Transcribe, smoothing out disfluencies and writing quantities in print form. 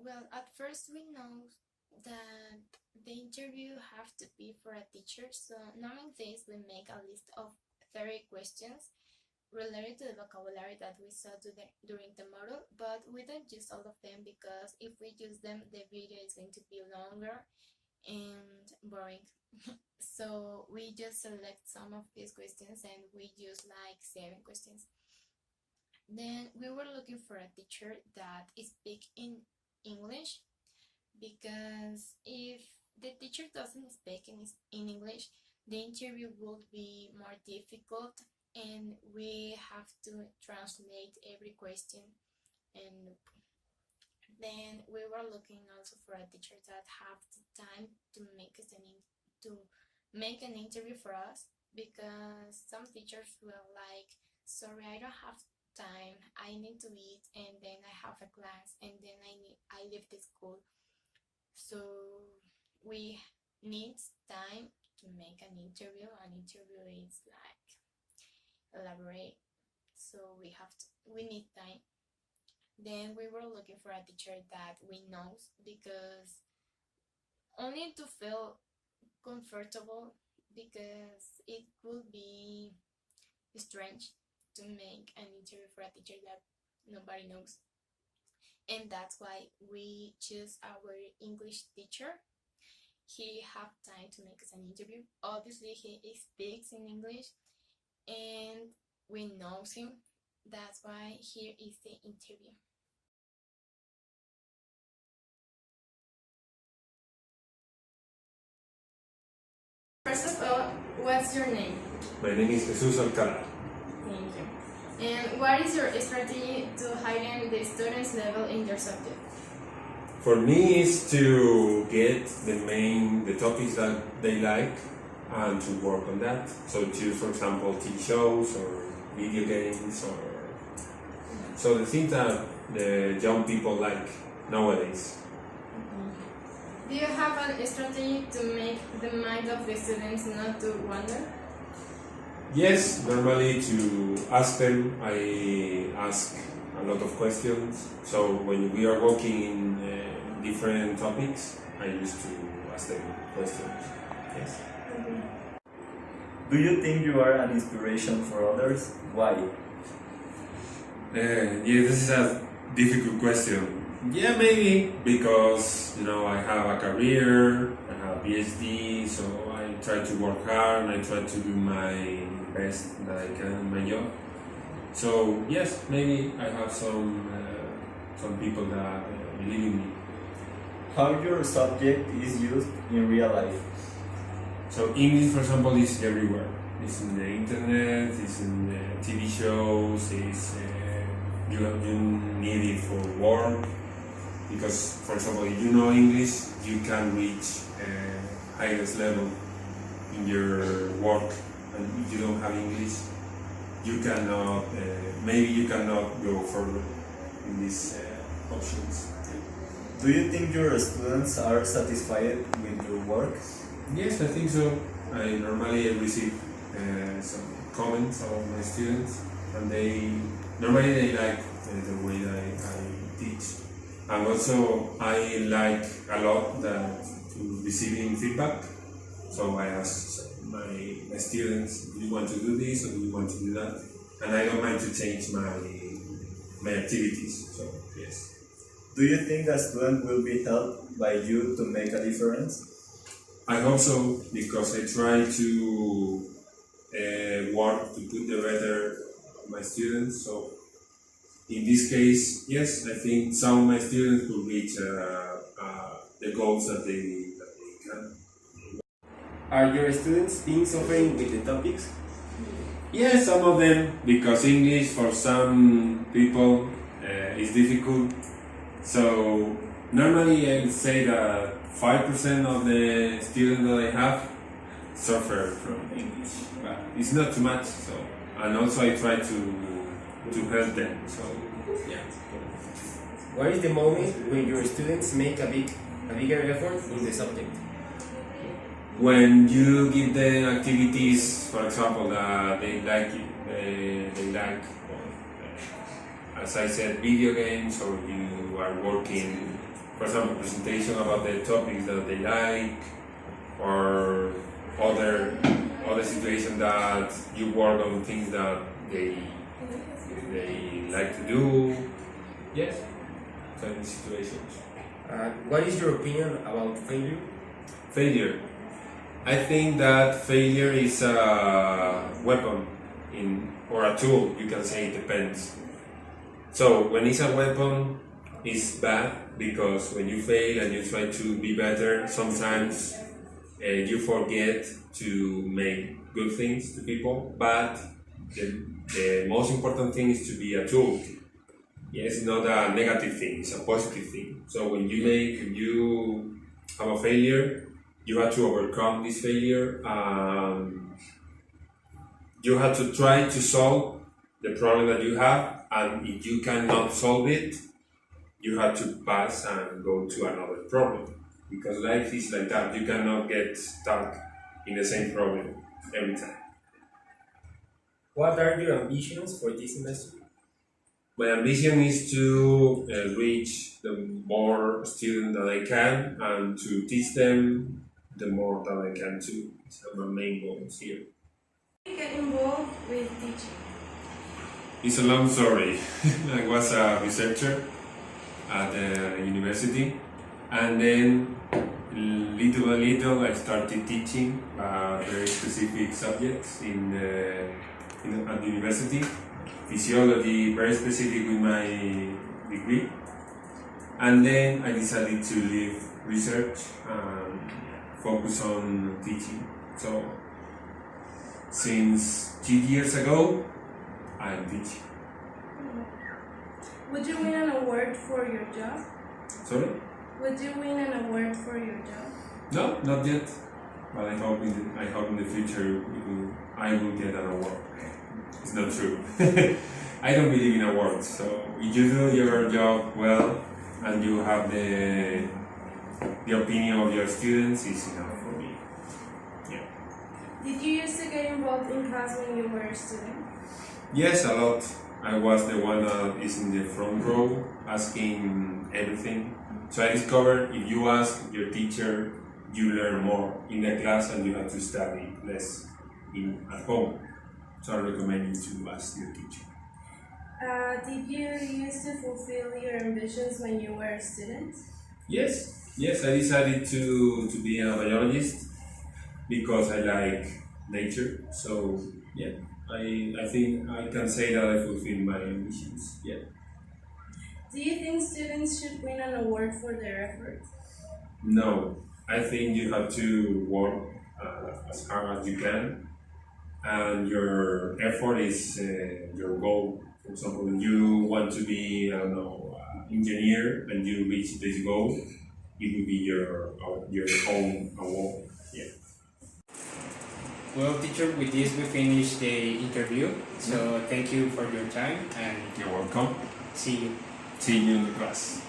Well, at first we know that the interview have to be for a teacher, so knowing this, we make a list of 30 questions related to the vocabulary that we saw during the model, but we don't use all of them because if we use them, the video is going to be longer and boring. So we just select some of these questions and we use like 7 questions. Then we were looking for a teacher that speaks in English, because if the teacher doesn't speak in English, the interview would be more difficult and we have to translate every question. And then we were looking also for a teacher that have the time to make an interview for us, because some teachers were like, sorry, I don't have time, I need to eat, and then I have a class, and then I leave the school. So we need time to make an interview. An interview is like elaborate, so we need time. Then we were looking for a teacher that we know, because only to feel comfortable, because it would be strange to make an interview for a teacher that nobody knows. And that's why we choose our English teacher. He have time to make us an interview. Obviously he speaks in English and we know him. That's why here is the interview. First of all, what's your name? My name is Jesus Alcala. Thank you. And what is your strategy to heighten the students' level in your subject? For me, is to get the topics that they like and to work on that. So choose, for example, TV shows or video games, or so the things that the young people like nowadays. Do you have a strategy to make the mind of the students not to wander? Yes, normally to ask them, I ask a lot of questions. So when we are working in different topics, I used to ask them questions. Yes. Do you think you are an inspiration for others? Why? Yeah, this is a difficult question. Yeah, maybe because I have a career, I have PhD, so I try to work hard and I try to do my best that I can in my job. So yes, maybe I have some people that believe in me. How your subject is used in real life? So English, for example, is everywhere. It's in the internet, it's in the TV shows, you need it for work. Because, for example, if you know English, you can reach highest level in your work. And if you don't have English, you cannot, maybe you cannot go further in these options. Do you think your students are satisfied with your work? Yes, I think so. I normally receive some comments of my students, and they like the way I teach. And also, I like a lot to receiving feedback. So I ask my students, do you want to do this or do you want to do that? And I don't mind to change my activities. So yes. Do you think a student will be helped by you to make a difference? I hope so, because I try to work to put the better of my students. So in this case, yes, I think some of my students will reach the goals that they can. Are your students being suffering with the topics? Yes, some of them, because English for some people is difficult. So normally I would say that 5% of the students that I have suffer from English, but it's not too much. So, and also I try to help them. So yeah. What is the moment when your students make a bigger effort in the subject? When you give them activities, for example, that they like, they like, as I said, video games, or you are working for example, presentation about the topics that they like, or other situation that you work on things that they like to do. Yes, certain situations. What is your opinion about failure? Failure. I think that failure is a weapon or a tool, you can say, it depends. So when it's a weapon, it's bad because when you fail and you try to be better, sometimes you forget to make good things to people, but the most important thing is to be a tool. Yes, it's not a negative thing, it's a positive thing. So when you have a failure, you have to overcome this failure. You have to try to solve the problem that you have, and if you cannot solve it, you have to pass and go to another problem. Because life is like that, you cannot get stuck in the same problem every time. What are your ambitions for this semester? My ambition is to reach the more students that I can and to teach them the more that I can too. These are my main goals here. How do you get involved with teaching? It's a long story. I was a researcher at the university, and then little by little I started teaching very specific subjects at the university. Physiology, very specific with my degree. And then I decided to leave research and focus on teaching. So since 2 years ago, I'm teaching. Would you win an award for your job? Sorry? Would you win an award for your job? No, not yet. But I hope in the future I will get an award. It's not true. I don't believe in awards. So if you do your job well and you have the opinion of your students, it's enough for me. Yeah. Did you used to get involved in class when you were a student? Yes, a lot. I was the one that is in the front row asking everything. So I discovered if you ask your teacher, you learn more in the class and you have to study less at home. So I recommend you to ask your teacher. Did you used to fulfill your ambitions when you were a student? Yes, I decided to be a biologist because I like nature. So yeah, I think I can say that I fulfilled my ambitions. Yeah. Do you think students should win an award for their efforts? No, I think you have to work as hard as you can, and your effort is your goal. For example, if you want to be, engineer, and you reach this goal, it will be your own award. Yeah. Well, teacher, with this we finish the interview. So thank you for your time and You're welcome. see you. See you in the class.